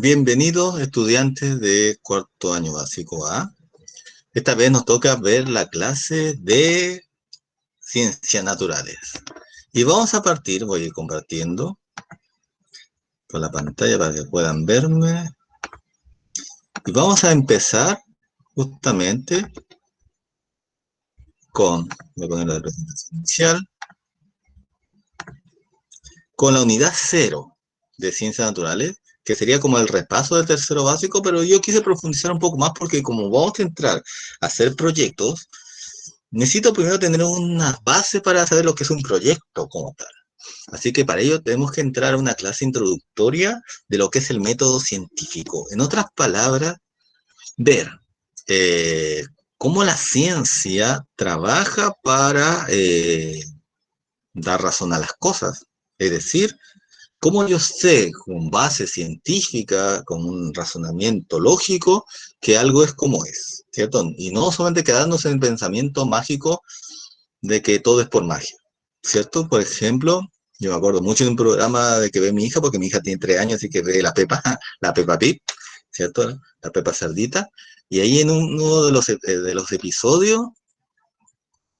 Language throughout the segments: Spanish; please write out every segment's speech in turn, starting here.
Bienvenidos estudiantes de cuarto año básico A. Esta vez nos toca ver la clase de ciencias naturales. Y vamos a partir, voy a ir compartiendo con la pantalla para que puedan verme. Y vamos a empezar justamente con, voy a poner la presentación inicial, con la unidad 0 de ciencias naturales, que sería como el repaso del tercero básico, pero yo quise profundizar un poco más porque como vamos a entrar a hacer proyectos, necesito primero tener una base para saber lo que es un proyecto como tal. Así que para ello tenemos que entrar a una clase introductoria de lo que es el método científico. En otras palabras, ver eh, cómo la ciencia trabaja para dar razón a las cosas. Es decir, cómo yo sé con base científica, con un razonamiento lógico, que algo es como es, ¿cierto? Y no solamente quedarnos en el pensamiento mágico de que todo es por magia, ¿cierto? Por ejemplo, yo me acuerdo mucho de un programa de que ve mi hija, porque mi hija tiene 3 años, así que ve la Pepa, la Peppa Pig, ¿cierto? La Pepa Cerdita. Y ahí en uno de los episodios,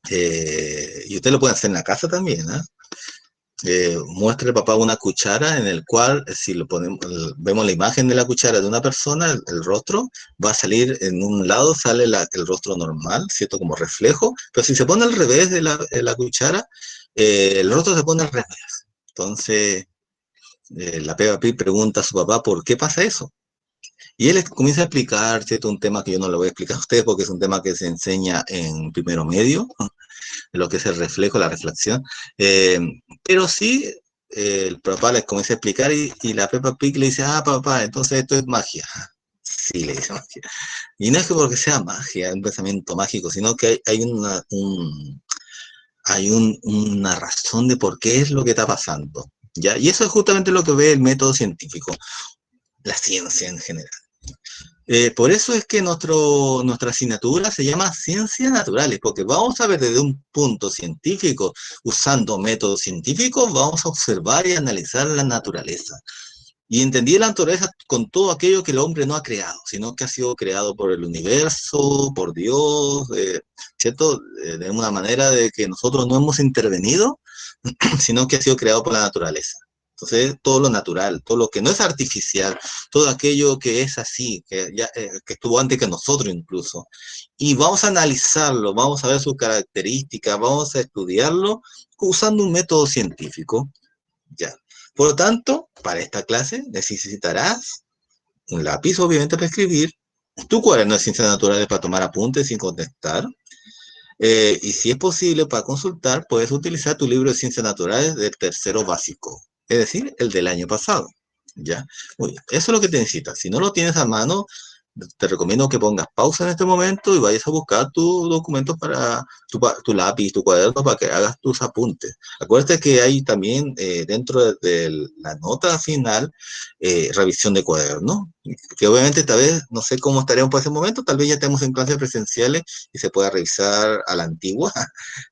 y usted lo puede hacer en la casa también, ¿eh? Muestra el papá una cuchara en el cual, si lo ponemos, vemos la imagen de la cuchara de una persona, el rostro, va a salir en un lado, sale el rostro normal, ¿cierto? Como reflejo, pero si se pone al revés de la cuchara, el rostro se pone al revés. Entonces, la Peppa Pig pregunta a su papá, ¿por qué pasa eso? Y él comienza a explicar, ¿cierto? Un tema que yo no lo voy a explicar a ustedes porque es un tema que se enseña en primero medio, lo que es el reflejo, la reflexión. Eh, pero sí, el papá les comienza a explicar y la Peppa Pig le dice, ah, papá, entonces esto es magia. Sí, le dice magia. Y no es que porque sea magia, un pensamiento mágico, sino que hay una razón de por qué es lo que está pasando. ¿Ya? Y eso es justamente lo que ve el método científico, la ciencia en general. Por eso es que nuestra asignatura se llama Ciencias Naturales, porque vamos a ver desde un punto científico, usando métodos científicos, vamos a observar y analizar la naturaleza. Y entendí la naturaleza con todo aquello que el hombre no ha creado, sino que ha sido creado por el universo, por Dios, ¿cierto? De una manera de que nosotros no hemos intervenido, sino que ha sido creado por la naturaleza. Entonces, todo lo natural, todo lo que no es artificial, todo aquello que es así, que estuvo antes que nosotros incluso. Y vamos a analizarlo, vamos a ver sus características, vamos a estudiarlo usando un método científico. Ya. Por lo tanto, para esta clase necesitarás un lápiz, obviamente, para escribir, tu cuaderno de ciencias naturales para tomar apuntes sin contestar, y si es posible, para consultar, puedes utilizar tu libro de ciencias naturales del tercero básico, es decir, el del año pasado. ¿Ya? Muy bien, eso es lo que te necesitas. Si no lo tienes a mano, te recomiendo que pongas pausa en este momento y vayas a buscar tu documento para tu lápiz, tu cuaderno, para que hagas tus apuntes. Acuérdate que hay también dentro de la nota final revisión de cuaderno, que obviamente tal vez, no sé cómo estaremos por ese momento, tal vez ya estemos en clases presenciales y se pueda revisar a la antigua,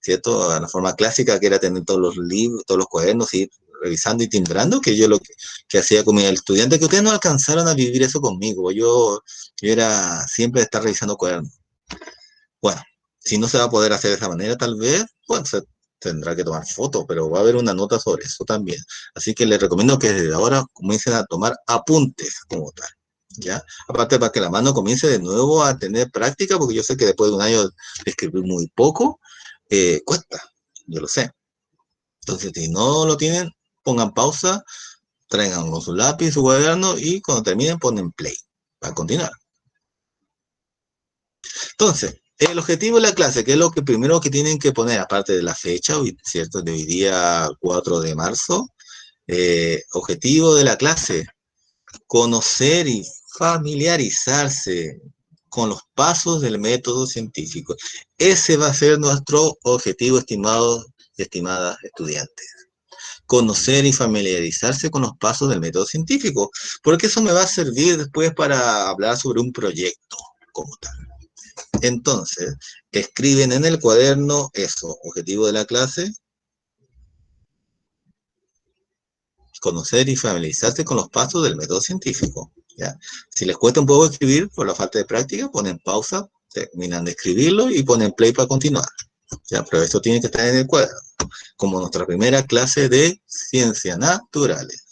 ¿cierto? A la forma clásica que era tener todos los libros, todos los cuadernos y revisando y timbrando, que yo lo que hacía con mis estudiantes, que ustedes no alcanzaron a vivir eso conmigo. Yo era siempre de estar revisando cuadernos. Bueno, si no se va a poder hacer de esa manera, tal vez, bueno, se tendrá que tomar fotos, pero va a haber una nota sobre eso también. Así que les recomiendo que desde ahora comiencen a tomar apuntes como tal. ¿Ya? Aparte para que la mano comience de nuevo a tener práctica, porque yo sé que después de un año de escribir muy poco, cuesta, yo lo sé. Entonces, si no lo tienen, pongan pausa, traigan con su lápiz, su cuaderno y cuando terminen ponen play para continuar. Entonces, el objetivo de la clase, que es lo que primero que tienen que poner, aparte de la fecha, hoy, ¿cierto? De hoy día 4 de marzo, objetivo de la clase, conocer y familiarizarse con los pasos del método científico. Ese va a ser nuestro objetivo, estimados y estimadas estudiantes. Conocer y familiarizarse con los pasos del método científico, porque eso me va a servir después para hablar sobre un proyecto como tal. Entonces, escriben en el cuaderno eso, objetivo de la clase, conocer y familiarizarse con los pasos del método científico, ¿ya? Si les cuesta un poco escribir por la falta de práctica, ponen pausa, terminan de escribirlo y ponen play para continuar, ¿ya? Pero esto tiene que estar en el cuadro, como nuestra primera clase de ciencias naturales.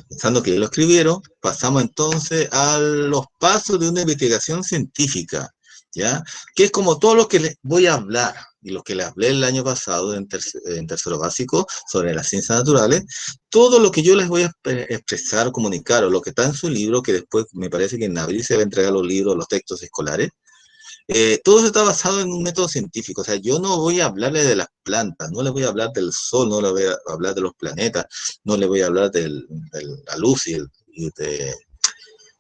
Pensando que ya lo escribieron, pasamos entonces a los pasos de una investigación científica, ¿ya? Que es como todo lo que les voy a hablar y lo que les hablé el año pasado en tercero básico sobre las ciencias naturales, todo lo que yo les voy a expresar, comunicar, o lo que está en su libro, que después me parece que en abril se va a entregar los libros, los textos escolares, todo eso está basado en un método científico. O sea, yo no voy a hablarle de las plantas, no les voy a hablar del sol, no les voy a hablar de los planetas, no les voy a hablar de la luz y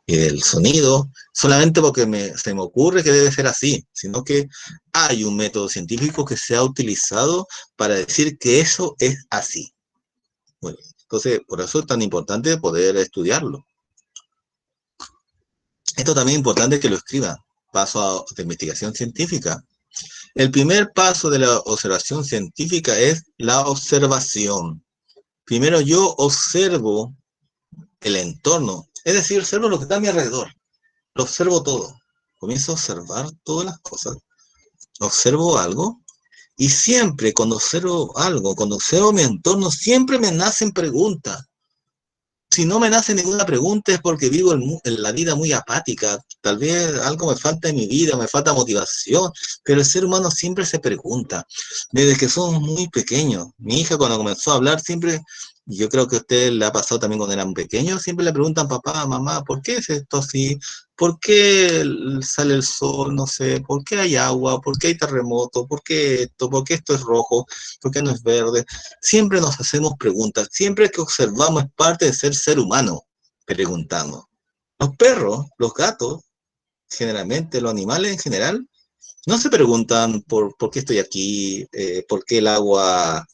del sonido, solamente porque se me ocurre que debe ser así, sino que hay un método científico que se ha utilizado para decir que eso es así. Bueno, entonces, por eso es tan importante poder estudiarlo. Esto también es importante que lo escriban. Paso de investigación científica. El primer paso de la observación científica es la observación. Primero yo observo el entorno, es decir, observo lo que está a mi alrededor, lo observo todo. Comienzo a observar todas las cosas, observo algo y siempre cuando observo algo, cuando observo mi entorno, siempre me nacen preguntas. Si no me nace ninguna pregunta es porque vivo en la vida muy apática. Tal vez algo me falta en mi vida, me falta motivación, pero el ser humano siempre se pregunta. Desde que somos muy pequeños. Mi hija cuando comenzó a hablar siempre, yo creo que a usted le ha pasado también cuando eran pequeños, siempre le preguntan, papá, mamá, ¿por qué es esto así? ¿Por qué sale el sol? No sé, ¿por qué hay agua? ¿Por qué hay terremoto? ¿Por qué esto? ¿Por qué esto es rojo? ¿Por qué no es verde? Siempre nos hacemos preguntas, siempre que observamos es parte de ser humano, preguntamos. Los perros, los gatos, generalmente, los animales en general, no se preguntan por qué estoy aquí, por qué el agua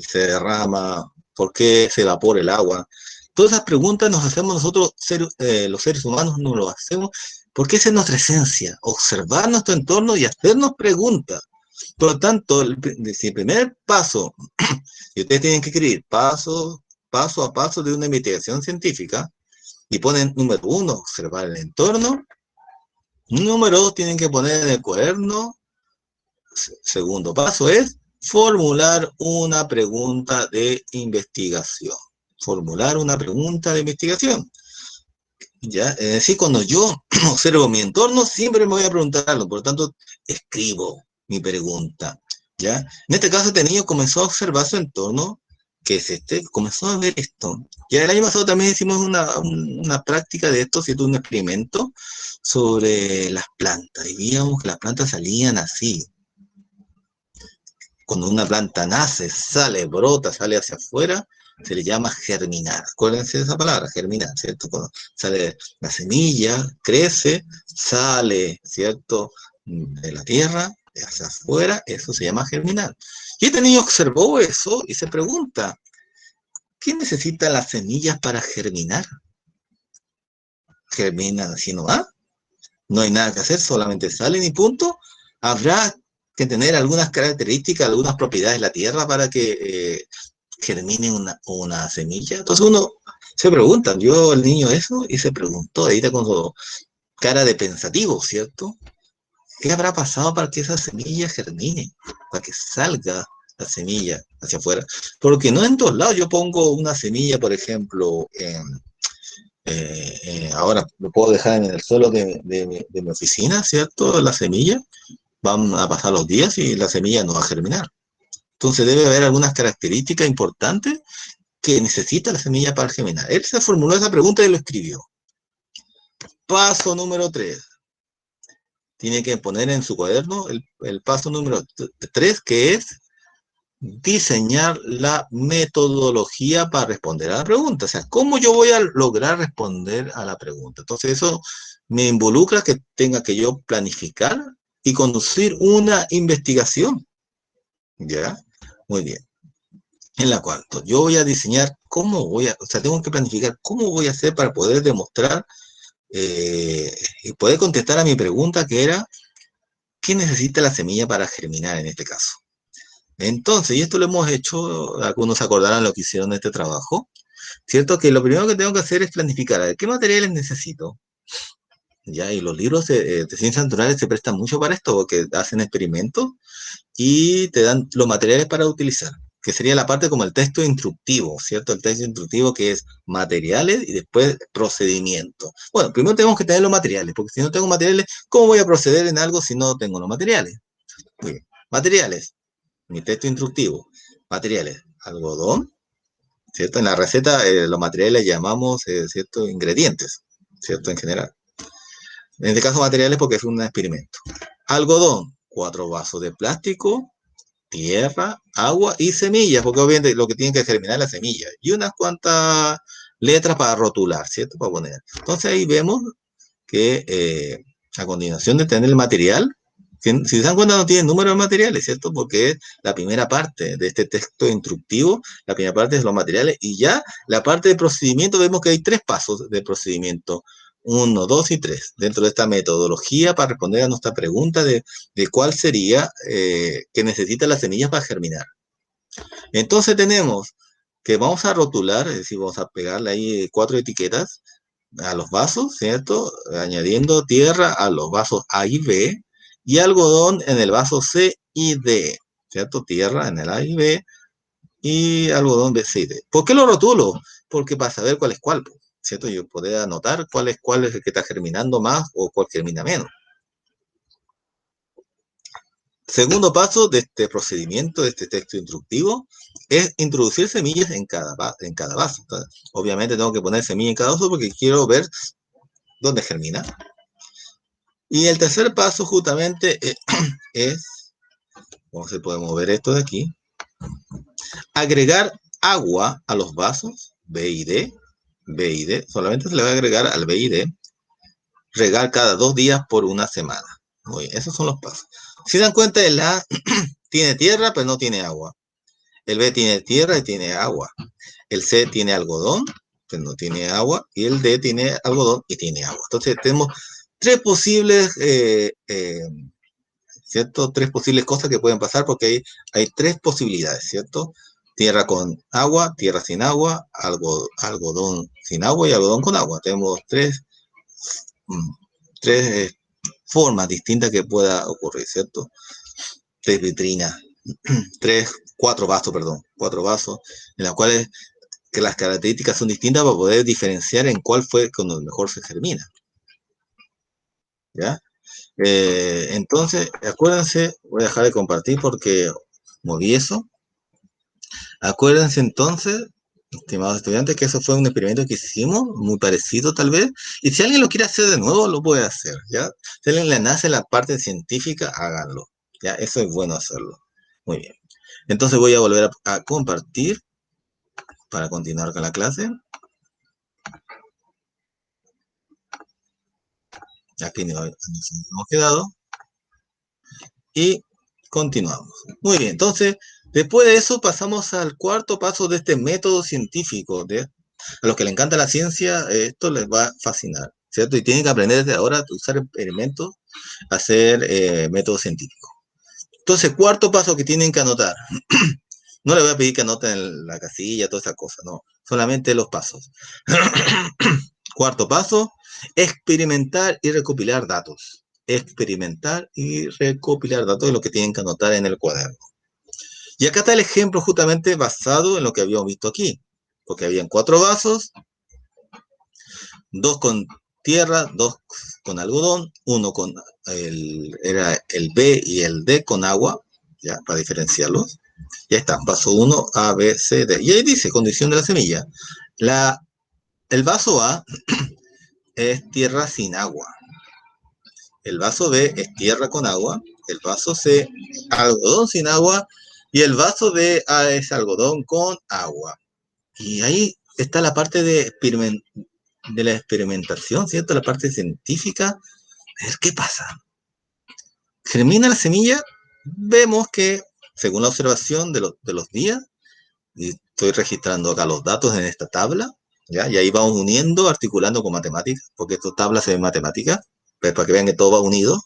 se derrama, por qué se evapora el agua. Todas esas preguntas nos hacemos nosotros, los seres humanos, nos lo hacemos porque esa es nuestra esencia, observar nuestro entorno y hacernos preguntas. Por lo tanto, si el primer paso, y ustedes tienen que escribir paso a paso de una investigación científica, y ponen número 1, observar el entorno, número 2, tienen que poner en el cuaderno, segundo paso es formular una pregunta de investigación. Formular una pregunta de investigación. ¿Ya? Es decir, cuando yo observo mi entorno, siempre me voy a preguntarlo, por lo tanto, escribo mi pregunta. ¿Ya? En este caso, este niño comenzó a observar su entorno, que es este, comenzó a ver esto. Ya el año pasado también hicimos una práctica de esto, ¿cierto? Un experimento sobre las plantas, y veíamos que las plantas salían así. Cuando una planta nace, sale, brota, sale hacia afuera, se le llama germinar. Acuérdense de esa palabra, germinar, ¿cierto? Cuando sale la semilla, crece, sale, ¿cierto? De la tierra, hacia afuera, eso se llama germinar. Y este niño observó eso y se pregunta, ¿qué necesitan las semillas para germinar? ¿Germinan así nomás? No hay nada que hacer, solamente salen y punto. Habrá que tener algunas características, algunas propiedades de la tierra para que germine una semilla. Entonces uno se pregunta, yo el niño eso, y se preguntó, ahí está con su cara de pensativo, ¿cierto? ¿Qué habrá pasado para que esa semilla germine? Para que salga la semilla hacia afuera. Porque no en todos lados yo pongo una semilla, por ejemplo, ahora lo puedo dejar en el suelo de mi oficina, ¿cierto? La semilla, van a pasar los días y la semilla no va a germinar. Entonces debe haber algunas características importantes que necesita la semilla para germinar. Él se formuló esa pregunta y lo escribió. Paso número 3. Tiene que poner en su cuaderno el paso número 3, que es diseñar la metodología para responder a la pregunta. O sea, ¿cómo yo voy a lograr responder a la pregunta? Entonces eso me involucra que tenga que yo planificar y conducir una investigación. ¿Ya? Muy bien. En la cual yo voy a diseñar o sea, tengo que planificar cómo voy a hacer para poder demostrar y poder contestar a mi pregunta que era, ¿qué necesita la semilla para germinar en este caso? Entonces, y esto lo hemos hecho, algunos se acordarán lo que hicieron en este trabajo, ¿cierto? Que lo primero que tengo que hacer es planificar, a ver, ¿qué materiales necesito? Ya, y los libros de ciencias naturales se prestan mucho para esto, porque hacen experimentos y te dan los materiales para utilizar, que sería la parte como el texto instructivo, ¿cierto? El texto instructivo que es materiales y después procedimiento. Bueno, primero tenemos que tener los materiales, porque si no tengo materiales, ¿cómo voy a proceder en algo si no tengo los materiales? Muy bien. Materiales, mi texto instructivo. Materiales, algodón, ¿cierto? En la receta los materiales llamamos, ¿cierto? Ingredientes, ¿cierto? En general. En este caso materiales porque es un experimento. Algodón, 4 vasos de plástico, tierra, agua y semillas, porque obviamente lo que tienen que germinar es la semilla. Y unas cuantas letras para rotular, ¿cierto? Para poner. Entonces ahí vemos que a continuación de tener el material, si se dan cuenta no tiene número de materiales, ¿cierto? Porque es la primera parte de este texto instructivo, la primera parte es los materiales y ya la parte de procedimiento vemos que hay 3 pasos de procedimiento. 1, 2 y 3, dentro de esta metodología para responder a nuestra pregunta de cuál sería que necesita las semillas para germinar. Entonces tenemos que vamos a rotular, es decir, vamos a pegarle ahí 4 etiquetas a los vasos, ¿cierto? Añadiendo tierra a los vasos A y B y algodón en el vaso C y D, ¿cierto? Tierra en el A y B y algodón B, C y D. ¿Por qué lo rotulo? Porque para saber cuál es cuál, ¿cierto? Yo podría anotar cuál es el que está germinando más o cuál germina menos. Segundo paso de este procedimiento, de este texto instructivo, es introducir semillas en cada vaso. Entonces, obviamente tengo que poner semilla en cada vaso porque quiero ver dónde germina. Y el tercer paso justamente es, ¿cómo se puede mover esto de aquí? Agregar agua a los vasos B y D. B y D, solamente se le va a agregar al B y D. Regar cada 2 días por una semana. Muy bien, esos son los pasos. Si dan cuenta, el A tiene tierra, pero no tiene agua. El B tiene tierra y tiene agua. El C tiene algodón, pero no tiene agua. Y el D tiene algodón y tiene agua. Entonces tenemos 3 posibles ¿cierto? 3 posibles cosas que pueden pasar porque hay 3 posibilidades, ¿cierto? Tierra con agua, tierra sin agua, algodón sin agua y algodón con agua. Tenemos mm, tres formas distintas que pueda ocurrir, ¿cierto? 3 vitrinas, 4 vasos, perdón, 4 vasos, en las cuales que las características son distintas para poder diferenciar en cuál fue cuando mejor se germina, ¿ya? Entonces, acuérdense, voy a dejar de compartir porque moví eso. Acuérdense entonces, estimados estudiantes, que eso fue un experimento que hicimos, muy parecido tal vez, y si alguien lo quiere hacer de nuevo, lo puede hacer, ¿ya? Si alguien le nace la parte científica, háganlo, ¿ya? Eso es bueno hacerlo. Muy bien. Entonces voy a volver a compartir para continuar con la clase. Aquí nos hemos quedado. Y continuamos. Muy bien, entonces, después de eso pasamos al cuarto paso de este método científico. A los que les encanta la ciencia, esto les va a fascinar, ¿cierto? Y tienen que aprender desde ahora a usar experimentos, a hacer método científico. Entonces, cuarto paso que tienen que anotar. No les voy a pedir que anoten la casilla, todas esas cosas, no. Solamente los pasos. Cuarto paso, experimentar y recopilar datos. Experimentar y recopilar datos de lo que tienen que anotar en el cuaderno. Y acá está el ejemplo justamente basado en lo que habíamos visto aquí. Porque habían 4 vasos, 2 con tierra, 2 con algodón, uno con era el B y el D con agua, ya, para diferenciarlos. Ya está, vaso 1, A, B, C, D. Y ahí dice, condición de la semilla. El vaso A es tierra sin agua. El vaso B es tierra con agua. El vaso C, algodón sin agua. Y el vaso D es algodón con agua. Y ahí está la parte de la experimentación, ¿cierto? La parte científica. A ver qué pasa. Germina la semilla. Vemos que, según la observación de los días, y estoy registrando acá los datos en esta tabla, ¿ya? Y ahí vamos uniendo, articulando con matemáticas, porque esta tabla se ve en matemáticas, pues para que vean que todo va unido.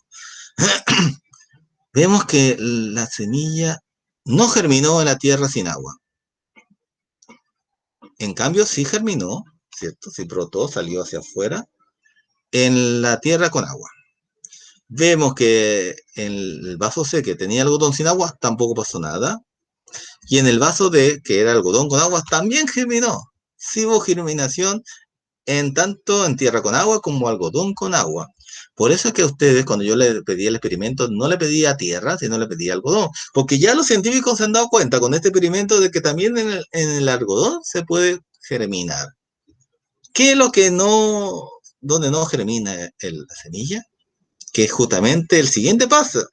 Vemos que la semilla no germinó en la tierra sin agua. En cambio, sí germinó, ¿cierto? Sí brotó, salió hacia afuera, en la tierra con agua. Vemos que en el vaso C, que tenía algodón sin agua, tampoco pasó nada. Y en el vaso D, que era algodón con agua, también germinó. Sí hubo germinación en tanto en tierra con agua como algodón con agua. Por eso es que a ustedes, cuando yo le pedí el experimento, no le pedía tierra, sino le pedía algodón. Porque ya los científicos se han dado cuenta con este experimento de que también en el algodón se puede germinar. ¿Qué es lo que no, donde no germina la semilla? Que es justamente el siguiente paso,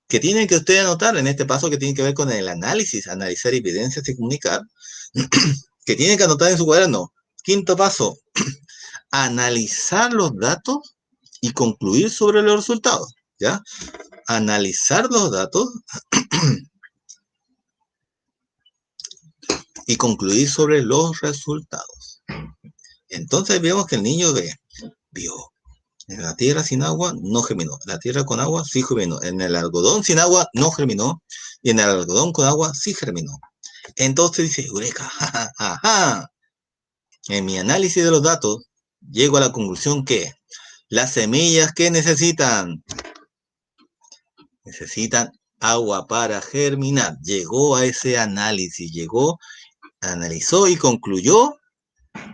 que tienen que ustedes anotar en este paso que tiene que ver con el análisis, analizar evidencias y comunicar, que tienen que anotar en su cuaderno. Quinto paso, analizar los datos y concluir sobre los resultados, ¿ya? Analizar los datos y concluir sobre los resultados. Entonces vemos que el niño vio, en la tierra sin agua no germinó, en la tierra con agua sí germinó, en el algodón sin agua no germinó, y en el algodón con agua sí germinó. Entonces dice, eureka, jajaja. En mi análisis de los datos, llego a la conclusión que las semillas que necesitan agua para germinar. Llegó a ese análisis, analizó y concluyó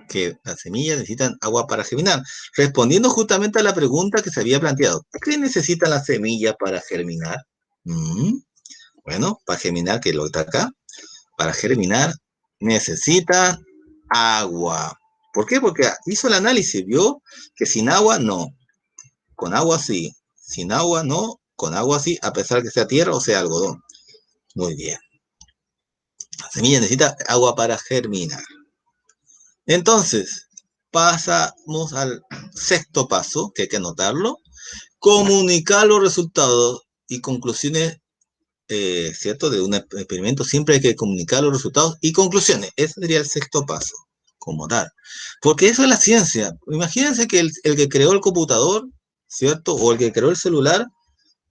que las semillas necesitan agua para germinar, respondiendo justamente a la pregunta que se había planteado. ¿Qué necesitan las semillas para germinar? Bueno, para germinar, que es lo que está acá, para germinar necesita agua. ¿Por qué? Porque hizo el análisis, vio que sin agua no, con agua sí, sin agua no, con agua sí, a pesar que sea tierra o sea algodón. Muy bien. La semilla necesita agua para germinar. Entonces, pasamos al sexto paso, que hay que anotarlo, comunicar los resultados y conclusiones, ¿cierto? De un experimento siempre hay que comunicar los resultados y conclusiones. Ese sería el sexto paso, como tal. Porque eso es la ciencia. Imagínense que el que creó el computador, ¿cierto? O el que creó el celular,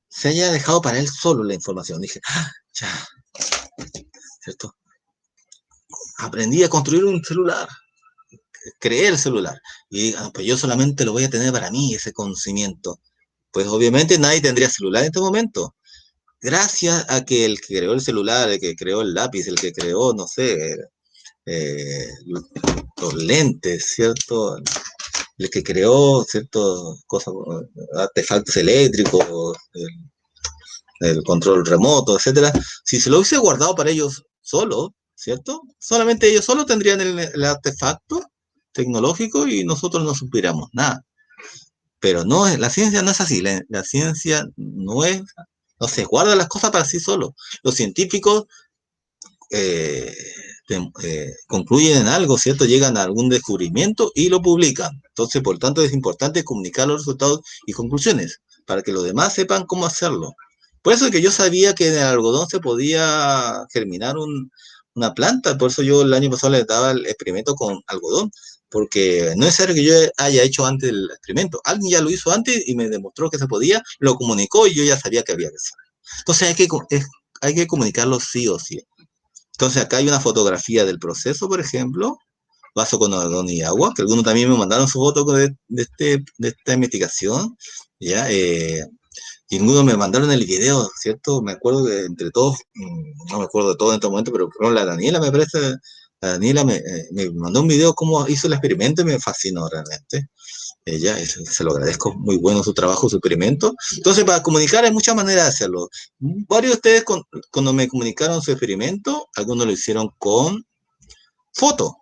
se haya dejado para él solo la información. Dije, ya, ¿cierto? Aprendí a construir un celular, creé el celular. Y pues yo solamente lo voy a tener para mí, ese conocimiento. Pues obviamente nadie tendría celular en este momento. Gracias a que el que creó el celular, el que creó el lápiz, el que creó, no sé, los lentes, ¿cierto? El que creó, ¿cierto? Cosas, artefactos eléctricos, el control remoto, etcétera. Si se lo hubiese guardado para ellos solo, ¿cierto? Solamente ellos solo tendrían el artefacto tecnológico y nosotros no supiéramos nada. Pero no, la ciencia no es así, la ciencia no se guarda las cosas para sí solo. Los científicos eh, concluyen en algo, ¿cierto? Llegan a algún descubrimiento y lo publican. Entonces, por tanto, es importante comunicar los resultados y conclusiones para que los demás sepan cómo hacerlo. Por eso es que yo sabía que en el algodón se podía germinar una planta, por eso yo el año pasado le daba el experimento con algodón, porque no es necesario que yo haya hecho antes el experimento. Alguien ya lo hizo antes y me demostró que se podía, lo comunicó y yo ya sabía que había que hacerlo. Entonces hay que comunicarlo sí o sí. Entonces acá hay una fotografía del proceso, por ejemplo, vaso con algodón y agua, que algunos también me mandaron su foto de esta investigación, ¿ya? Y algunos me mandaron el video, ¿cierto? Me acuerdo que entre todos, no me acuerdo de todo en este momento, pero la Daniela me parece, la Daniela me mandó un video cómo hizo el experimento y me fascinó realmente. Ella, se lo agradezco, muy bueno su trabajo, su experimento. Entonces, para comunicar hay muchas maneras de hacerlo. Varios de ustedes, cuando me comunicaron su experimento, algunos lo hicieron con foto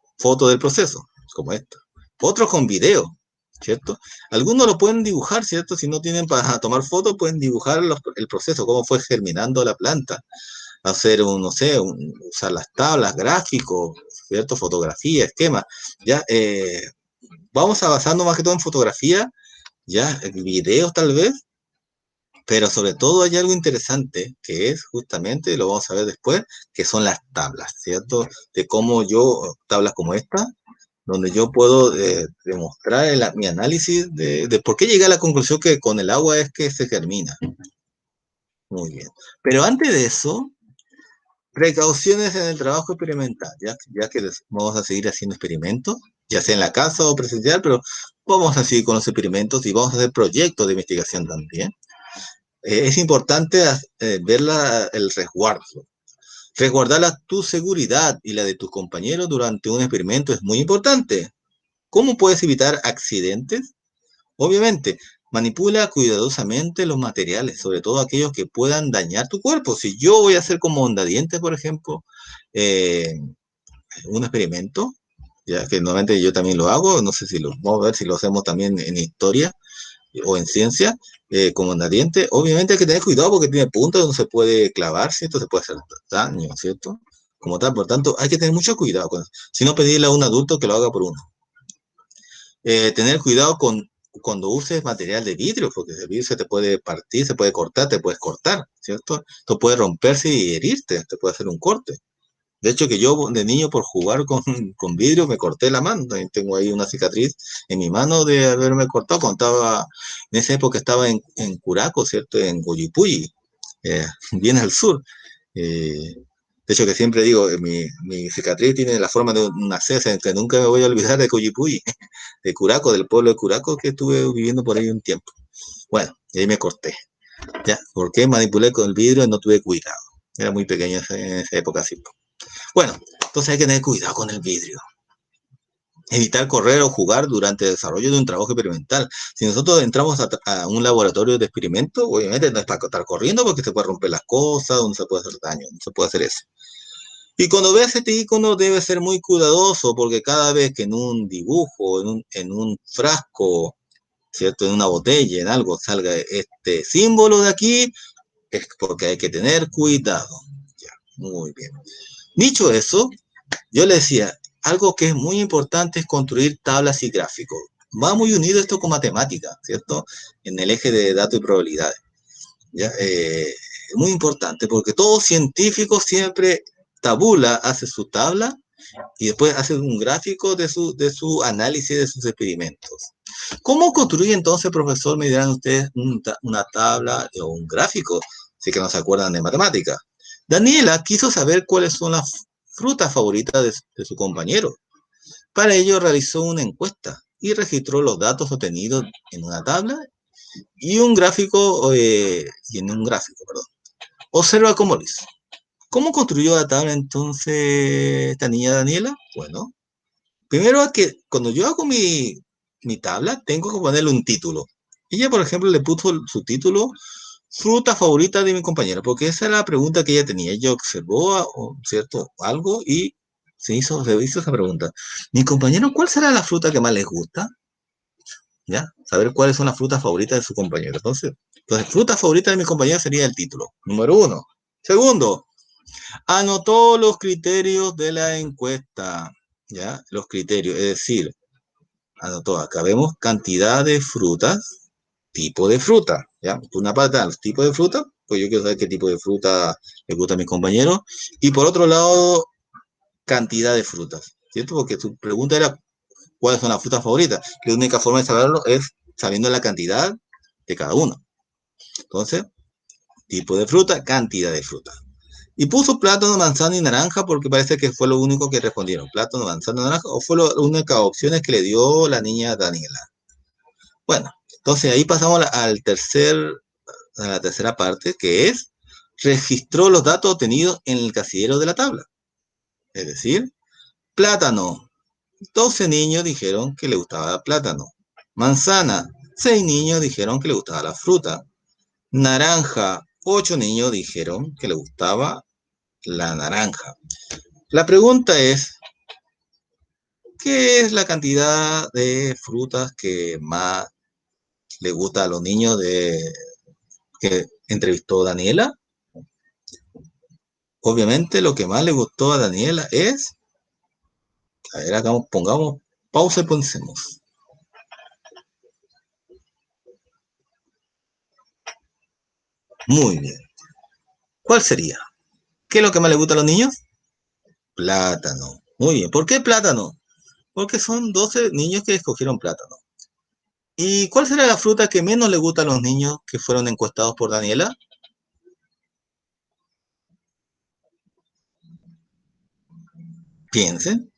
del proceso, como esto. Otros con video, ¿cierto? Algunos lo pueden dibujar, ¿cierto? Si no tienen para tomar fotos, pueden dibujar el proceso, cómo fue germinando la planta. Hacer no sé, usar las tablas, gráficos, ¿cierto? Fotografía, esquema, ¿ya? Vamos a basarnos más que todo en fotografía, ya, videos tal vez, pero sobre todo hay algo interesante que es justamente, lo vamos a ver después, que son las tablas, ¿cierto? De cómo tablas como esta, donde yo puedo demostrar mi análisis de por qué llegué a la conclusión que con el agua es que se germina. Muy bien. Pero antes de eso, Precauciones en el trabajo experimental, ya que vamos a seguir haciendo experimentos, ya sea en la casa o presencial, pero vamos a seguir con los experimentos y vamos a hacer proyectos de investigación también. Es importante ver el resguardo. Resguardar tu seguridad y la de tus compañeros durante un experimento es muy importante. ¿Cómo puedes evitar accidentes? Obviamente, manipula cuidadosamente los materiales, sobre todo aquellos que puedan dañar tu cuerpo. Si yo voy a hacer como ondadientes, por ejemplo, eh, un experimento, ya que normalmente yo también lo hago, no sé si lo vamos a ver si lo hacemos también en historia o en ciencia, como ondadiente, obviamente hay que tener cuidado porque tiene puntos donde se puede clavar, ¿cierto? Se puede hacer daño, ¿cierto? Como tal, por tanto, hay que tener mucho cuidado con eso. Si no, pedirle a un adulto que lo haga por uno. Tener cuidado cuando uses material de vidrio, porque el vidrio se te puede partir, se puede cortar, te puedes cortar, ¿cierto? Esto puede romperse y herirte, te puede hacer un corte. De hecho, que yo de niño por jugar con vidrio me corté la mano. También tengo ahí una cicatriz en mi mano de haberme cortado cuando estaba, en esa época estaba en Curaco, ¿cierto? En Goyipulli, bien al sur. Eh, de hecho, que siempre digo, mi cicatriz tiene la forma de una C, o sea, que nunca me voy a olvidar de Goyipulli, de Curaco, del pueblo de Curaco, que estuve viviendo por ahí un tiempo. Bueno, y ahí me corté. ¿Ya? Porque manipulé con el vidrio y no tuve cuidado. Era muy pequeño en esa época, así. Bueno, entonces hay que tener cuidado con el vidrio. Evitar correr o jugar durante el desarrollo de un trabajo experimental. Si nosotros entramos a un laboratorio de experimento, obviamente no es para estar corriendo porque se puede romper las cosas, no se puede hacer daño, no se puede hacer eso. Y cuando veas este icono debe ser muy cuidadoso porque cada vez que en un dibujo, en un frasco, ¿cierto? En una botella, en algo, salga este símbolo de aquí, es porque hay que tener cuidado. Ya, muy bien. Dicho eso, yo le decía, algo que es muy importante es construir tablas y gráficos. Va muy unido esto con matemáticas, ¿cierto? En el eje de datos y probabilidades. ¿Ya? Muy importante porque todo científico siempre tabula, hace su tabla y después hace un gráfico de su análisis de sus experimentos. ¿Cómo construye entonces, profesor, me dirán ustedes, una tabla o un gráfico? Si que no se acuerdan de matemáticas. Daniela quiso saber cuáles son las frutas favoritas de su compañero. Para ello realizó una encuesta y registró los datos obtenidos en una tabla y un gráfico, perdón. Observa cómo lo hizo. ¿Cómo construyó la tabla entonces esta niña Daniela? Bueno, primero es que cuando yo hago mi tabla, tengo que ponerle un título. Ella, por ejemplo, le puso su título, fruta favorita de mi compañera, porque esa era la pregunta que ella tenía. Ella observó, ¿cierto? Algo y se hizo esa pregunta. Mi compañero, ¿cuál será la fruta que más les gusta? ¿Ya? Saber cuáles son las frutas favoritas de su compañero. Entonces, fruta favorita de mi compañero sería el título, número uno. Segundo, anotó los criterios de la encuesta, ¿ya? Los criterios, es decir, anotó, acá vemos cantidad de frutas, tipo de fruta, ¿ya? Una parte, los tipos de fruta, pues yo quiero saber qué tipo de fruta le gusta a mis compañeros. Y por otro lado, cantidad de frutas, ¿cierto? Porque su pregunta era, ¿cuáles son las frutas favoritas? La única forma de saberlo es sabiendo la cantidad de cada uno. Entonces, tipo de fruta, cantidad de fruta. Y puso plátano, manzana y naranja porque parece que fue lo único que respondieron. Plátano, manzana, naranja, o fue las únicas opciones que le dio la niña Daniela. Bueno, entonces ahí pasamos a la tercera parte, que es registró los datos obtenidos en el casillero de la tabla. Es decir, plátano. 12 niños dijeron que le gustaba el plátano. Manzana. 6 niños dijeron que le gustaba la fruta. Naranja. 8 niños dijeron que le gustaba la naranja. La pregunta es, ¿qué es la cantidad de frutas que más le gusta a los niños que entrevistó Daniela? Obviamente lo que más le gustó a Daniela es, a ver, acá pongamos pausa y pensemos. Muy bien. ¿Cuál sería? ¿Qué es lo que más le gusta a los niños? Plátano. Muy bien. ¿Por qué plátano? Porque son 12 niños que escogieron plátano. ¿Y cuál será la fruta que menos le gusta a los niños que fueron encuestados por Daniela? Piensen.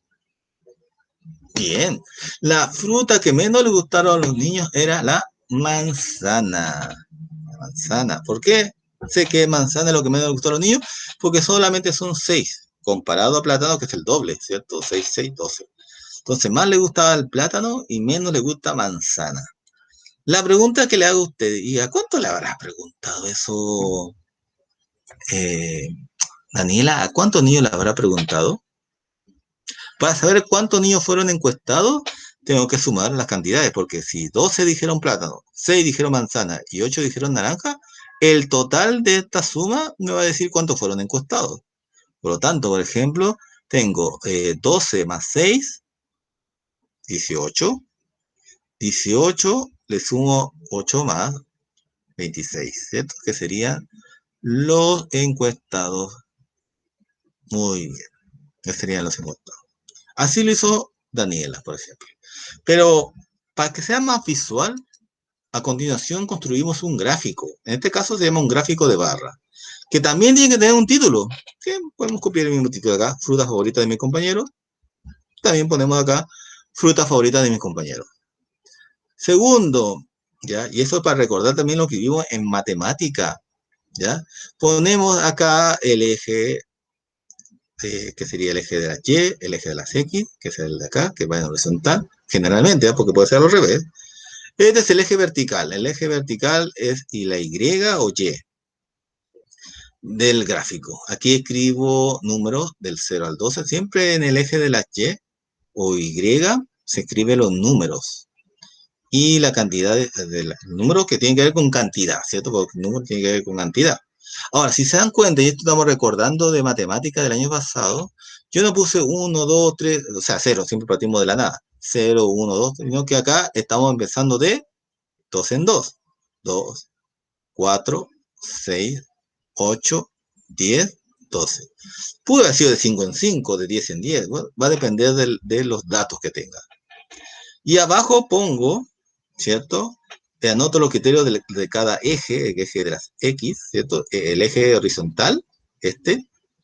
Bien. La fruta que menos le gustaron a los niños era la manzana. La manzana. ¿Por qué? Sé que manzana es lo que menos le gustó a los niños, porque solamente son 6, comparado a plátano, que es el doble, ¿cierto? 6, 6, 12. Entonces, más le gustaba el plátano y menos le gusta manzana. La pregunta que le hago a usted, ¿y a cuánto le habrá preguntado eso, eh, Daniela? ¿A cuántos niños le habrá preguntado? Para saber cuántos niños fueron encuestados, tengo que sumar las cantidades, porque si 12 dijeron plátano, 6 dijeron manzana y 8 dijeron naranja, el total de esta suma me va a decir cuántos fueron encuestados. Por lo tanto, por ejemplo, tengo 12 más 6, 18. 18 le sumo 8 más 26, ¿cierto? Que serían los encuestados. Muy bien, que serían los encuestados. Así lo hizo Daniela, por ejemplo. Pero para que sea más visual, a continuación construimos un gráfico. En este caso se llama un gráfico de barra, que también tiene que tener un título. ¿Sí? Podemos copiar el mismo título de acá, fruta favorita de mis compañeros. También ponemos acá, fruta favorita de mis compañeros. Segundo, ¿ya? Y eso para recordar también lo que vimos en matemática, ¿ya? Ponemos acá el eje, que sería el eje de las Y, el eje de las X, que es el de acá, que va en horizontal, generalmente, ¿ya? Porque puede ser al revés. Este es el eje vertical. El eje vertical es y la Y o Y del gráfico. Aquí escribo números del 0 al 12. Siempre en el eje de las Y o Y se escriben los números. Y la cantidad del número que tiene que ver con cantidad, ¿cierto? Porque el número tiene que ver con cantidad. Ahora, si se dan cuenta, y esto estamos recordando de matemática del año pasado, yo no puse 1, 2, 3, o sea, 0, siempre partimos de la nada. 0, 1, 2, sino que acá estamos empezando de 2 en 2. 2, 4, 6, 8, 10, 12. Pudo haber sido de 5 en 5, de 10 en 10. Bueno, va a depender de los datos que tenga. Y abajo pongo, ¿cierto? Anoto los criterios de cada eje, el eje de las X, ¿cierto? El eje horizontal,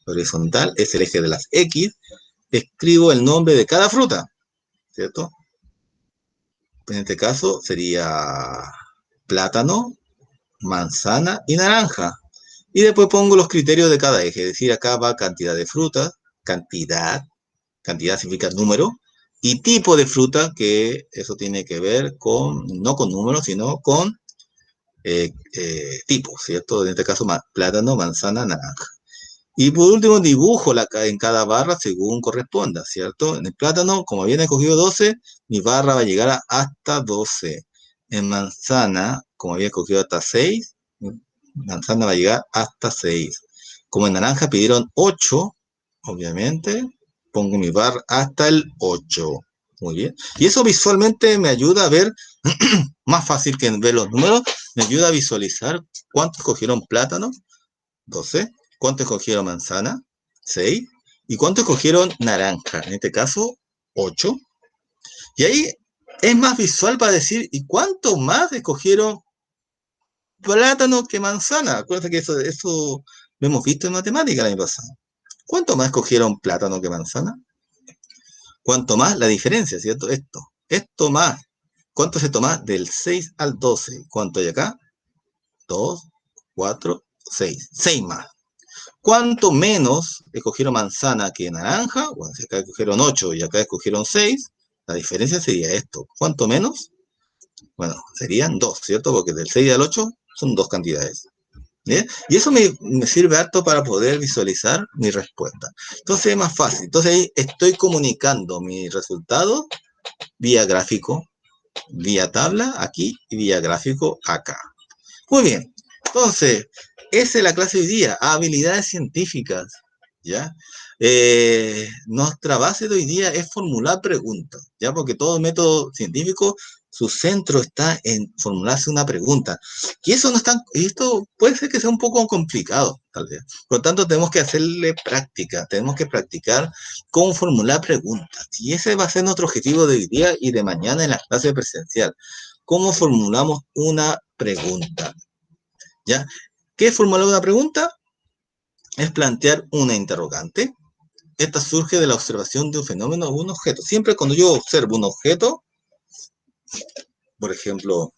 horizontal, es el eje de las X. Escribo el nombre de cada fruta, ¿cierto? En este caso sería plátano, manzana y naranja. Y después pongo los criterios de cada eje, es decir, acá va cantidad de frutas, cantidad significa número, y tipo de fruta, que eso tiene que ver con, no con números, sino con tipos, ¿cierto? En este caso, plátano, manzana, naranja. Y por último, dibujo en cada barra según corresponda, ¿cierto? En el plátano, como habían escogido 12, mi barra va a llegar hasta 12. En manzana, como había escogido hasta 6, mi manzana va a llegar hasta 6. Como en naranja pidieron 8, obviamente, pongo mi barra hasta el 8. Muy bien. Y eso visualmente me ayuda a ver, más fácil que ver los números, me ayuda a visualizar cuántos cogieron plátano, 12, cuántos cogieron manzana, 6, y cuántos cogieron naranja, en este caso, 8. Y ahí es más visual para decir, ¿y cuánto más escogieron plátano que manzana? Acuérdense que eso lo hemos visto en matemática el año pasado. ¿Cuánto más escogieron plátano que manzana? ¿Cuánto más? La diferencia, ¿cierto? Esto más. ¿Cuánto se toma del 6 al 12? ¿Cuánto hay acá? 2, 4, 6. 6 más. ¿Cuánto menos escogieron manzana que naranja? Bueno, si acá escogieron 8 y acá escogieron 6, la diferencia sería esto. ¿Cuánto menos? Bueno, serían 2, ¿cierto? Porque del 6 al 8 son 2 cantidades. ¿Bien? Y eso me sirve harto para poder visualizar mi respuesta. Entonces es más fácil. Entonces ahí estoy comunicando mi resultado vía gráfico, vía tabla aquí y vía gráfico acá. Muy bien. Entonces, esa es la clase de hoy día, habilidades científicas, ¿ya? Nuestra base de hoy día es formular preguntas, ¿ya? Porque todo método científico, su centro está en formularse una pregunta. Y eso no es tan, esto puede ser que sea un poco complicado, tal vez. Por lo tanto, tenemos que hacerle práctica, tenemos que practicar cómo formular preguntas. Y ese va a ser nuestro objetivo de hoy día y de mañana en la clase presencial. ¿Cómo formulamos una pregunta? ¿Ya? ¿Qué es formular una pregunta? Es plantear una interrogante, esta surge de la observación de un fenómeno o un objeto. Siempre cuando yo observo un objeto, por ejemplo,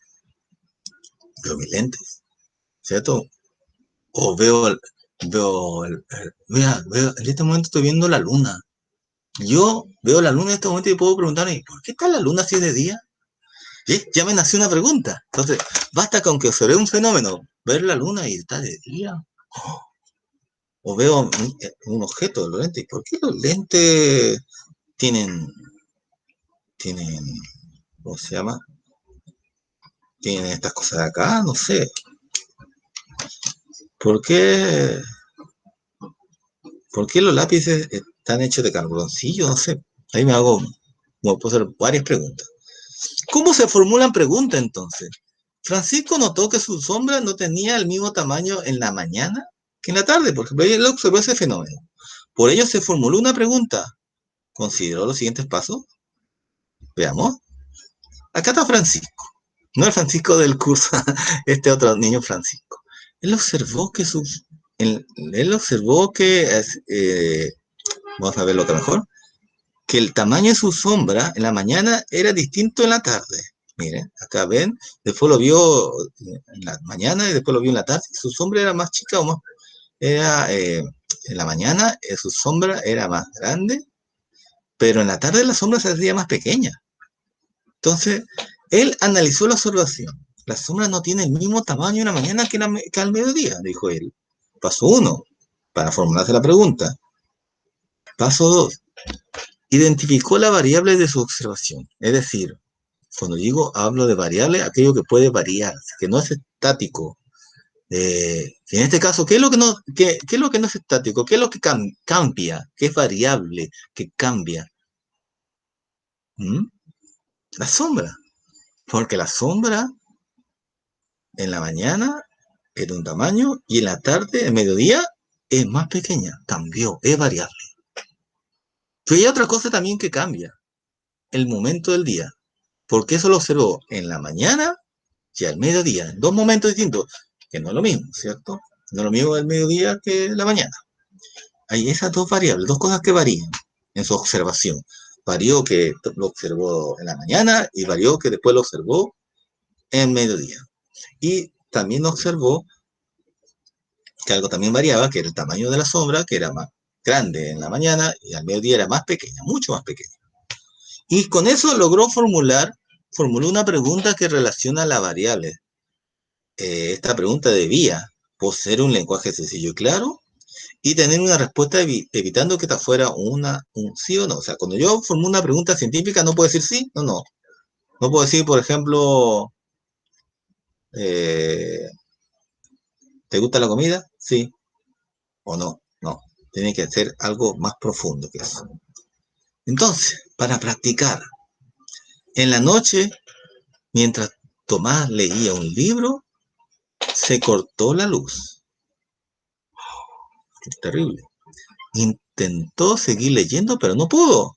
veo mis lentes, ¿cierto? O en este momento estoy viendo la luna. Yo veo la luna en este momento y puedo preguntarme, ¿por qué está la luna así de día? ¿Sí? Ya me nació una pregunta. Entonces, basta con que observe un fenómeno, ver la luna y está de día. O veo un objeto, los lentes. ¿Por qué los lentes tienen, tienen, ¿cómo se llama? Tienen estas cosas de acá, no sé. ¿Por qué, ¿Por qué los lápices están hechos de carboncillo? No sé. Ahí me puedo hacer varias preguntas. ¿Cómo se formulan preguntas entonces? Francisco notó que su sombra no tenía el mismo tamaño en la mañana que en la tarde, por ejemplo, él observó ese fenómeno. Por ello se formuló una pregunta. ¿Consideró los siguientes pasos? Veamos. Acá está Francisco. No el Francisco del curso, este otro niño Francisco. Él observó que él observó que, vamos a verlo acá mejor, que el tamaño de su sombra en la mañana era distinto en la tarde. Miren, acá ven, después lo vio en la mañana y después lo vio en la tarde. Su sombra era más chica o más, era, en la mañana su sombra era más grande, pero en la tarde la sombra se hacía más pequeña. Entonces, él analizó la observación. La sombra no tiene el mismo tamaño en la mañana que al mediodía, dijo él. Paso uno, para formularse la pregunta. Paso dos, identificó la variable de su observación. Es decir, cuando digo hablo de variable, aquello que puede variar, que no es estático. En este caso, ¿qué es lo que no es estático? ¿Qué es lo que cambia? ¿Qué es variable? ¿Qué cambia? ¿Mm? La sombra. Porque la sombra en la mañana es de un tamaño y en la tarde, en mediodía, es más pequeña. Cambió, es variable. Pero hay otra cosa también que cambia, el momento del día. Porque eso lo observó en la mañana y al mediodía, en dos momentos distintos, que no es lo mismo, ¿cierto? No es lo mismo el mediodía que la mañana. Hay esas dos variables, dos cosas que varían en su observación. Varió que lo observó en la mañana y varió que después lo observó en mediodía. Y también observó que algo también variaba, que era el tamaño de la sombra, que era más grande en la mañana y al mediodía era más pequeña, mucho más pequeña. Y con eso logró formuló una pregunta que relaciona la variable. Esta pregunta debía poseer un lenguaje sencillo y claro y tener una respuesta evitando que esta fuera un sí o no. O sea, cuando yo formulo una pregunta científica no puedo decir sí, no, no. No puedo decir, por ejemplo, eh, ¿te gusta la comida? Sí o no. No. Tiene que ser algo más profundo que eso. Entonces, para practicar, en la noche, mientras Tomás leía un libro, se cortó la luz. Qué terrible. Intentó seguir leyendo, pero no pudo.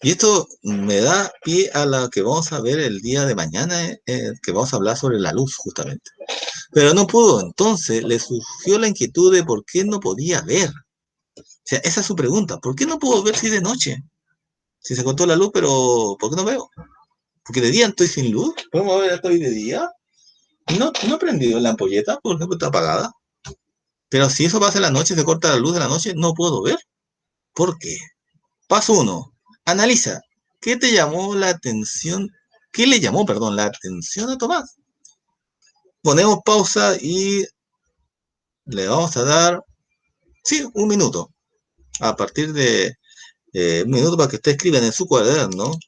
Y esto me da pie a lo que vamos a ver el día de mañana, que vamos a hablar sobre la luz, justamente. Pero no pudo, entonces le surgió la inquietud de por qué no podía ver. O sea, esa es su pregunta. ¿Por qué no puedo ver si es de noche? Si se cortó la luz, pero ¿por qué no veo? Porque de día estoy sin luz. ¿Podemos ver estoy de día? No he prendido la ampolleta, por ejemplo, está apagada. Pero si eso pasa en la noche, se corta la luz de la noche, no puedo ver. ¿Por qué? Paso uno. Analiza. ¿Qué te llamó la atención? ¿Qué le llamó, perdón, la atención a Tomás? Ponemos pausa y le vamos a dar, sí, un minuto. A partir de un minuto para que usted escriba en su cuaderno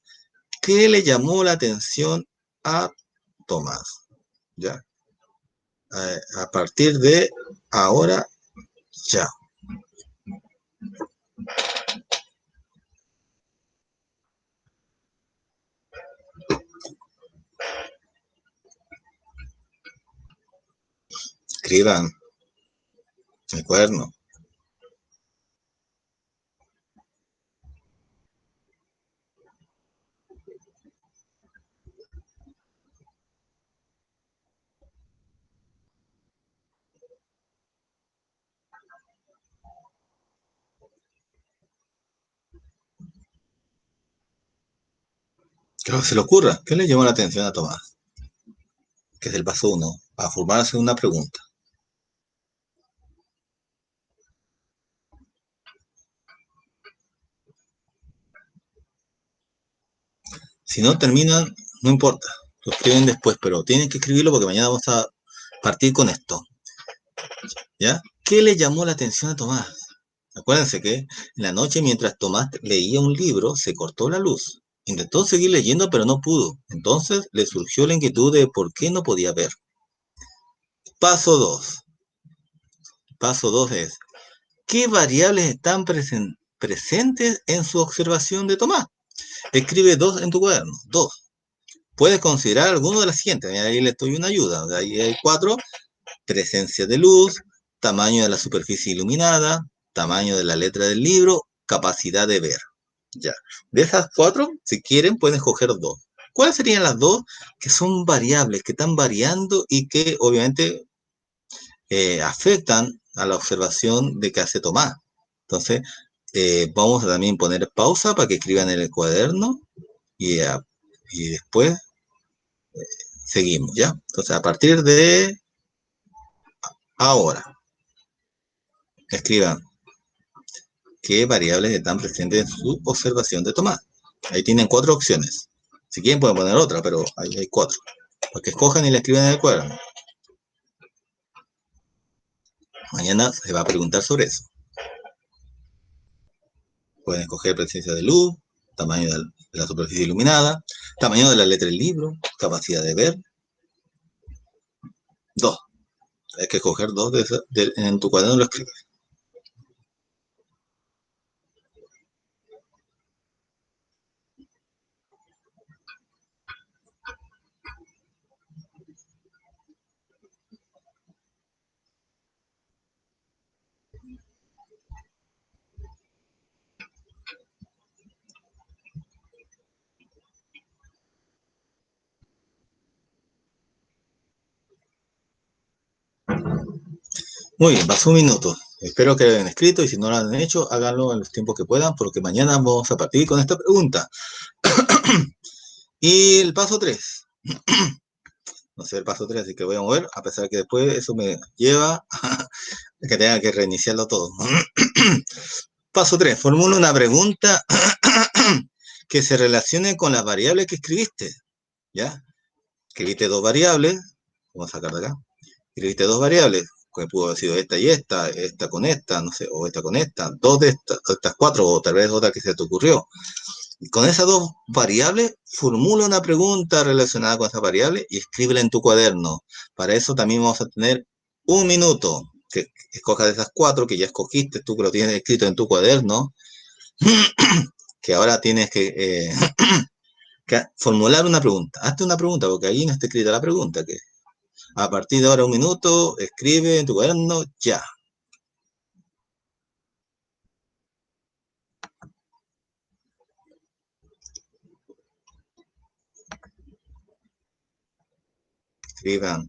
qué le llamó la atención a Tomás. Ya. A partir de ahora, ya. Escriban en el cuaderno. Que se le ocurra. ¿Qué le llamó la atención a Tomás? Que es el paso uno, a formarse una pregunta. Si no terminan, no importa. Lo escriben después, pero tienen que escribirlo porque mañana vamos a partir con esto. ¿Ya? ¿Qué le llamó la atención a Tomás? Acuérdense que en la noche, mientras Tomás leía un libro, se cortó la luz. Intentó seguir leyendo, pero no pudo. Entonces le surgió la inquietud de por qué no podía ver. Paso 2. Paso 2 es, ¿qué variables están presentes en su observación de Tomás? Escribe dos en tu cuaderno. Dos. Puedes considerar alguno de las siguientes. Ahí le doy una ayuda. Ahí hay cuatro. Presencia de luz, tamaño de la superficie iluminada, tamaño de la letra del libro, capacidad de ver. Ya. De esas cuatro, si quieren, pueden escoger dos. ¿Cuáles serían las dos que son variables, que están variando y que obviamente afectan a la observación de que hace Tomás? Entonces, vamos a también poner pausa para que escriban en el cuaderno y, y después seguimos, ¿ya? Entonces, a partir de ahora, escriban qué variables están presentes en su observación de Tomás. Ahí tienen cuatro opciones. Si quieren pueden poner otra, pero ahí hay cuatro. Porque escojan y la escriban en el cuaderno. Mañana se va a preguntar sobre eso. Pueden escoger presencia de luz, tamaño de la superficie iluminada, tamaño de la letra del libro, capacidad de ver. Dos. Hay que escoger dos en tu cuaderno lo escribes. Muy bien, pasó un minuto. Espero que lo hayan escrito y si no lo han hecho, háganlo en los tiempos que puedan porque mañana vamos a partir con esta pregunta. Y el paso 3. No sé el paso 3, así que voy a mover, a pesar que después eso me lleva a que tenga que reiniciarlo todo. Paso 3. Formula una pregunta que se relacione con las variables que escribiste. ¿Ya? Escribiste dos variables. Vamos a sacar de acá. Escribiste dos variables, que pudo haber sido esta y esta con esta, no sé, o esta con esta, dos de estas cuatro, o tal vez otra que se te ocurrió. Y con esas dos variables, formula una pregunta relacionada con esa variable y escríbela en tu cuaderno. Para eso también vamos a tener un minuto. Que escojas de esas cuatro que ya escogiste, tú que lo tienes escrito en tu cuaderno, que ahora tienes que formular una pregunta. Hazte una pregunta, porque ahí no está escrita la pregunta. Que a partir de ahora un minuto, escribe en tu cuaderno ya. Escriban.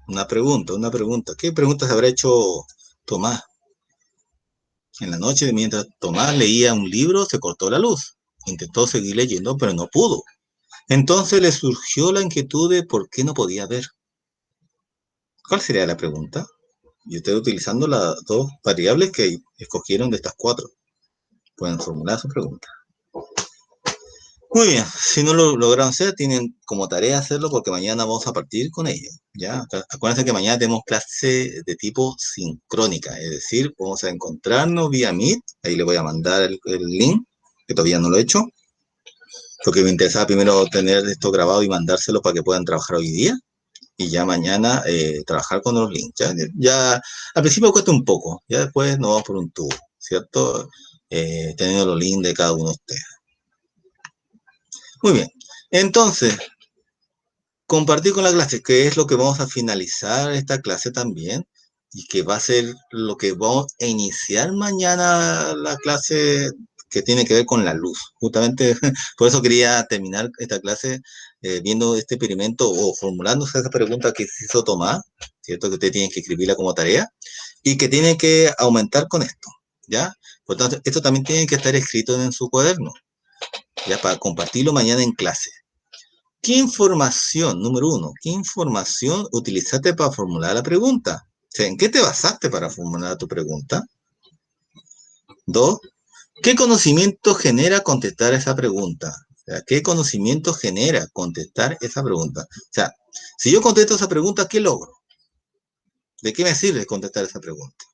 Una pregunta, una pregunta. ¿Qué preguntas habrá hecho Tomás? En la noche, mientras Tomás leía un libro, se cortó la luz. Intentó seguir leyendo, pero no pudo. Entonces le surgió la inquietud de por qué no podía ver. ¿Cuál sería la pregunta? Y ustedes utilizando las dos variables que escogieron de estas cuatro, pueden formular su pregunta. Muy bien, si no lo lograron hacer, tienen como tarea hacerlo porque mañana vamos a partir con ello. ¿Ya? Acuérdense que mañana tenemos clase de tipo sincrónica, es decir, vamos a encontrarnos vía Meet, ahí le voy a mandar el link, que todavía no lo he hecho, porque me interesaba primero tener esto grabado y mandárselo para que puedan trabajar hoy día y ya mañana trabajar con los links. ¿Ya? Ya al principio cuesta un poco, ya después nos vamos por un tubo, ¿cierto? teniendo los links de cada uno de ustedes. Muy bien. Entonces, compartir con la clase, que es lo que vamos a finalizar esta clase también, y que va a ser lo que vamos a iniciar mañana la clase que tiene que ver con la luz. Justamente por eso quería terminar esta clase viendo este experimento o formulándose esa pregunta que se hizo Tomás, ¿cierto? Que usted tiene que escribirla como tarea y que tiene que aumentar con esto, ¿ya? Por tanto, esto también tiene que estar escrito en su cuaderno, ¿ya? Para compartirlo mañana en clase. ¿Qué información, número uno, qué información utilizaste para formular la pregunta? O sea, ¿en qué te basaste para formular tu pregunta? Dos, ¿qué conocimiento genera contestar esa pregunta? O sea, ¿qué conocimiento genera contestar esa pregunta? O sea, si yo contesto esa pregunta, ¿qué logro? ¿De qué me sirve contestar esa pregunta?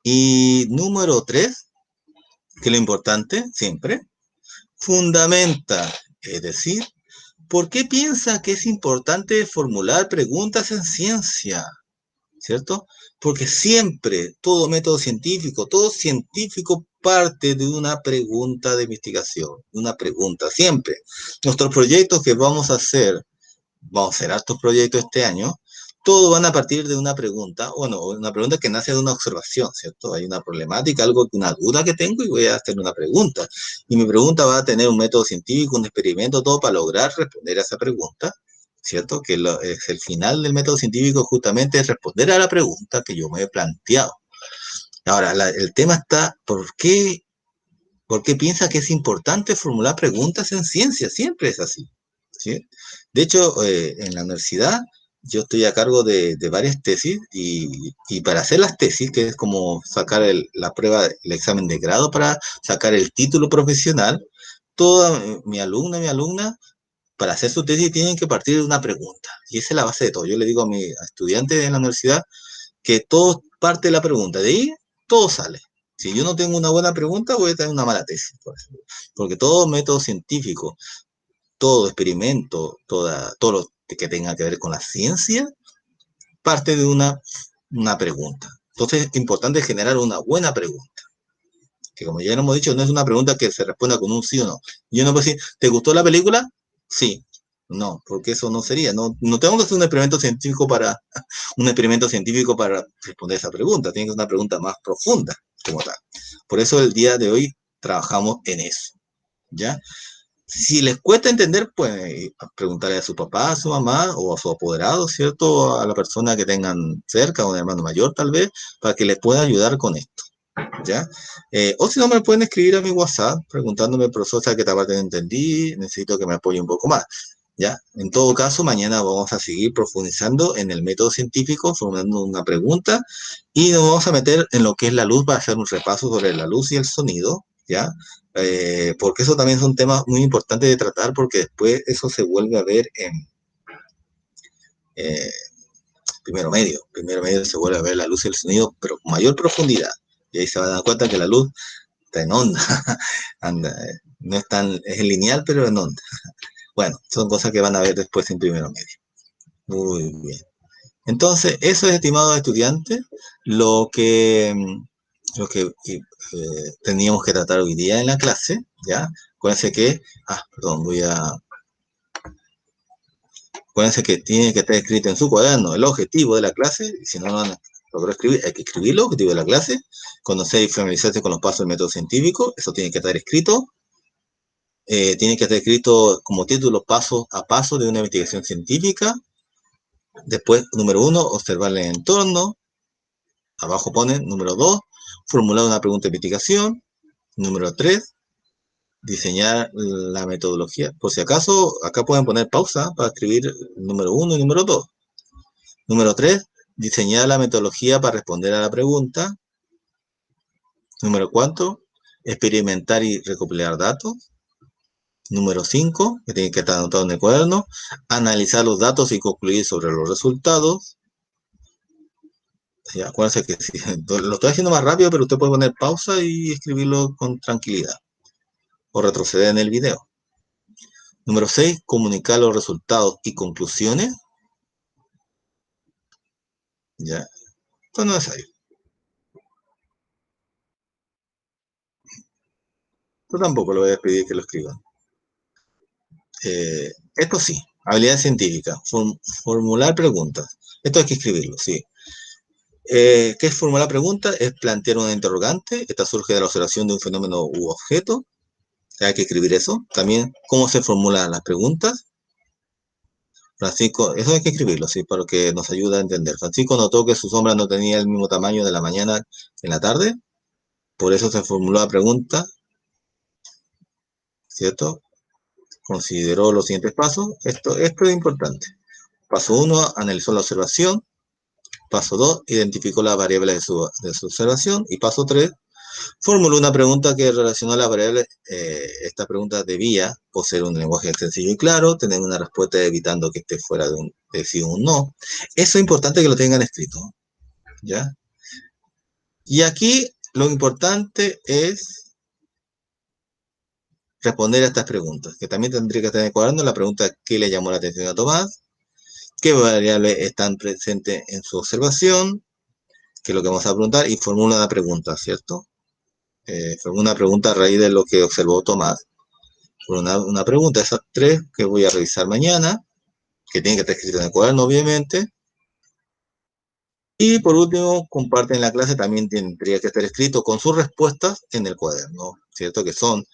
Y número tres, que lo importante siempre, fundamenta, es decir, ¿por qué piensa que es importante formular preguntas en ciencia? ¿Cierto? Porque siempre, todo científico parte de una pregunta de investigación, una pregunta, siempre. Nuestros proyectos que vamos a hacer hartos proyectos este año, todos van a partir de una pregunta, bueno, una pregunta que nace de una observación, ¿cierto? Hay una problemática, una duda que tengo y voy a hacer una pregunta. Y mi pregunta va a tener un método científico, un experimento, todo para lograr responder a esa pregunta, ¿cierto? Que es el final del método científico justamente es responder a la pregunta que yo me he planteado. Ahora, el tema está, ¿por qué piensa que es importante formular preguntas en ciencia? Siempre es así, ¿sí? De hecho, en la universidad yo estoy a cargo de varias tesis y para hacer las tesis, que es como sacar la prueba, el examen de grado para sacar el título profesional, toda mi alumna, para hacer su tesis tienen que partir de una pregunta. Y esa es la base de todo. Yo le digo a mis estudiantes en la universidad que todo parte de la pregunta. De ahí todo sale. Si yo no tengo una buena pregunta, voy a tener una mala tesis, por ejemplo. Porque todo método científico, todo experimento, todo lo que tenga que ver con la ciencia, parte de una pregunta. Entonces es importante generar una buena pregunta. Que como ya hemos dicho, no es una pregunta que se responda con un sí o no. Yo no puedo decir, ¿te gustó la película? Sí. No, porque eso no sería. No tengo que hacer un experimento científico para responder esa pregunta. Tiene que ser una pregunta más profunda, como tal. Por eso el día de hoy trabajamos en eso. ¿Ya? Si les cuesta entender, pueden preguntarle a su papá, a su mamá o a su apoderado, ¿cierto? A la persona que tengan cerca, un hermano mayor tal vez, para que les pueda ayudar con esto, ¿ya? O si no, me pueden escribir a mi WhatsApp preguntándome, profesor, ¿sabes qué parte no entendí? Necesito que me apoye un poco más, ¿ya? En todo caso, mañana vamos a seguir profundizando en el método científico, formulando una pregunta, y nos vamos a meter en lo que es la luz para hacer un repaso sobre la luz y el sonido, ¿ya? Porque eso también son temas muy importantes de tratar, porque después eso se vuelve a ver en eh, primero medio se vuelve a ver la luz y el sonido, pero con mayor profundidad, y ahí se van a dar cuenta que la luz está en onda, anda, no es es lineal, pero en onda. Bueno, son cosas que van a ver después en primero medio. Muy bien. Entonces, eso es, estimados estudiantes, lo que teníamos que tratar hoy día en la clase, ¿ya? Acuérdense que, perdón, acuérdense que tiene que estar escrito en su cuaderno el objetivo de la clase, y si no lo han logrado escribir, hay que escribir el objetivo de la clase, conocer y familiarizarse con los pasos del método científico, eso tiene que estar escrito, tiene que estar escrito como título paso a paso de una investigación científica. Después, número uno, observar el entorno. Abajo ponen, número dos, formular una pregunta de investigación. Número tres, diseñar la metodología. Por si acaso, acá pueden poner pausa para escribir número uno y número dos. Número tres, diseñar la metodología para responder a la pregunta. Número cuatro, experimentar y recopilar datos. Número 5, que tiene que estar anotado en el cuaderno, analizar los datos y concluir sobre los resultados. Ya, acuérdense que lo estoy haciendo más rápido, pero usted puede poner pausa y escribirlo con tranquilidad o retroceder en el video. Número 6, comunicar los resultados y conclusiones. Ya, esto no es necesario. Yo tampoco lo voy a pedir que lo escriban. Esto sí, habilidad científica, formular preguntas. Esto hay que escribirlo, sí. ¿Qué es formular preguntas? Es plantear una interrogante. Esta surge de la observación de un fenómeno u objeto. Hay que escribir eso. También, ¿cómo se formulan las preguntas? Francisco, eso hay que escribirlo, sí, para que nos ayude a entender. Francisco notó que su sombra no tenía el mismo tamaño de la mañana en la tarde. Por eso se formuló la pregunta, ¿cierto? Consideró los siguientes pasos. Esto es importante. Paso 1, analizó la observación. Paso 2, identificó las variables de su observación. Y paso 3, formuló una pregunta que relacionó las variables. Esta pregunta debía poseer un lenguaje sencillo y claro, tener una respuesta evitando que esté fuera de sí o un no. Eso es importante que lo tengan escrito, ¿ya? Y aquí lo importante es responder a estas preguntas, que también tendría que tener cuaderno. La pregunta, ¿qué le llamó la atención a Tomás? ¿Qué variables están presentes en su observación? Que es lo que vamos a preguntar, y formula una pregunta, ¿cierto? Formula una pregunta a raíz de lo que observó Tomás. Una pregunta, esas tres que voy a revisar mañana, que tienen que estar escritas en el cuaderno, obviamente. Y por último, comparten la clase, también tendría que estar escrito con sus respuestas en el cuaderno, ¿cierto? Que son,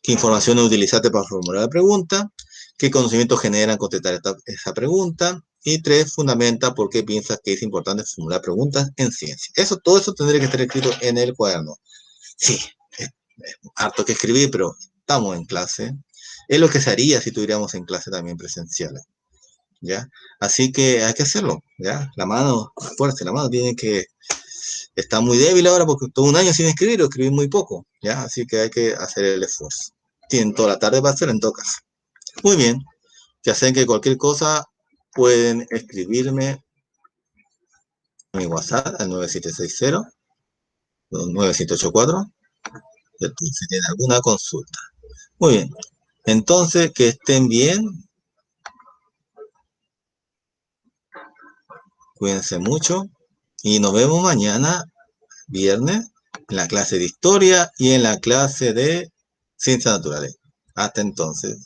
¿qué información utilizaste para formular la pregunta? ¿Qué conocimientos generan contestar esa pregunta? Y 3, fundamenta por qué piensas que es importante formular preguntas en ciencia. Todo eso tendría que estar escrito en el cuaderno. Sí, es harto que escribir, pero estamos en clase. Es lo que se haría si estuviéramos en clase también presencial, ¿ya? Así que hay que hacerlo, ¿ya? La mano, fuerte, la mano tiene que estar muy débil ahora porque todo un año sin escribir o escribir muy poco, ¿ya? Así que hay que hacer el esfuerzo. Tienen toda la tarde para hacerlo en todo caso. Muy bien, ya saben que cualquier cosa pueden escribirme a mi WhatsApp al 9760-9784 si tienen alguna consulta. Muy bien, entonces que estén bien, cuídense mucho y nos vemos mañana, viernes, en la clase de historia y en la clase de ciencias naturales. Hasta entonces.